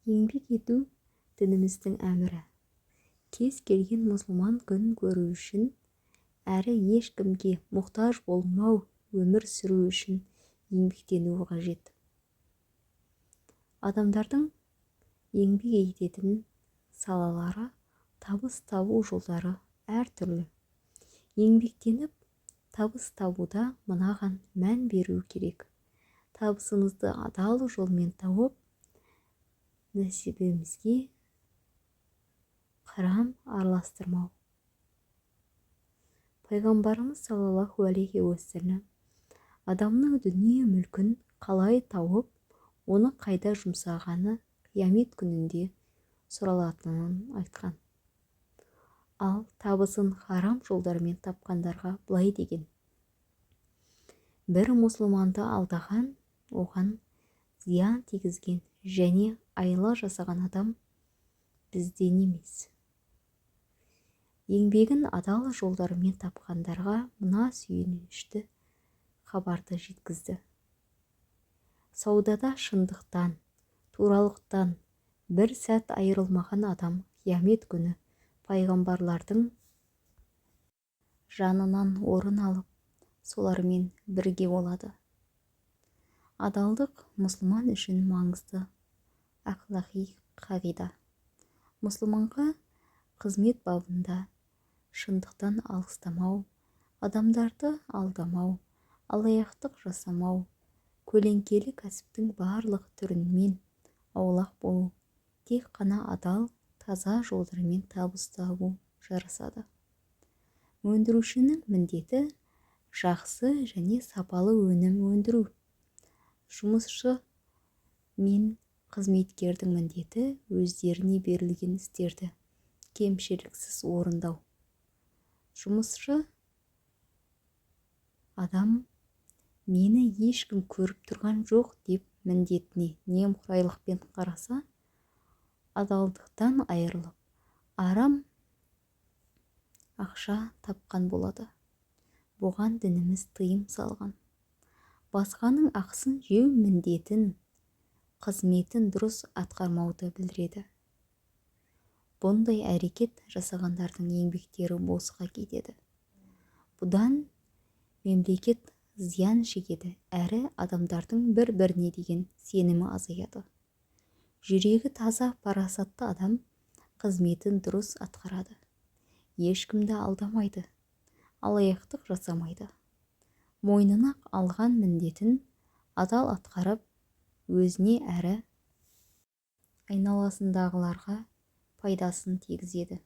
Еңбек ету дініміздің әмірі. Кез келген мұсылман күн көру үшін, әрі ешкімге мұқтаж болмау, өмір сүру үшін еңбектенуі қажет. Адамдардың еңбек ететін салалары, табыс табу жолдары әртүрлі. Еңбектеніп, табыс табуда мынаған мән беру керек. Табысымызды адал жолмен тауып, нәсібімізге харам араластырмау. Пайғамбарымыз саллаллаху алейхи уассалам адамның дүние мүлкін қалай тауып, оны қайда жұмсағаны қиямет күнінде сұралатынын айтқан. Ал табысын харам жолдармен тапқандарға былай деген: бір мұсылманды алдаған, оған зиян тигізген және айла жасаған адам бізден емес. Еңбегін адал жолдармен тапқандарға мына сүйінішті хабарды жеткізді. Саудада шындықтан, туралықтан бір сәт айырылмаған адам қиямет күні пайғамбарлардың жанынан орын алып, солармен бірге болады. Адалдық мұсылман үшін маңызды ақлақи қағида. Мұсылманға қызмет бабында шындықтан алыстамау, адамдарды алдамау, алаяқтық жасамау, көлеңкелі кәсіптің барлық түрінен аулақ болу, тек қана адал, таза жолдармен табыс табу жарасады. Өндірушінің міндеті жақсы және сапалы өнім өндіру. Жұмысшы мен қызметкердің міндеті өздеріне берілген істерді кемшіліксіз орындау. Жұмысшы адам мені ешкім көріп тұрған жоқ деп міндетіне немқұрайлықпен қараса, адалдықтан айырылып, арам ақша тапқан болады. Бұған дініміз тыйым салған. Басқаның ақысын жеу міндетін, қызметін дұрыс атқармауды білдіреді. Бұндай әрекет жасағандардың еңбектері босқа кетеді. Бұдан мемлекет зиян шегеді, әрі адамдардың бір-біріне деген сенімі азаяды. Жүрегі таза, парасатты адам қызметін дұрыс атқарады. Ешкімді алдамайды, алаяқтық жасамайды. Мойнына алған міндетін адал атқарып, өзіне әрі айналасындағыларға пайдасын тигізеді.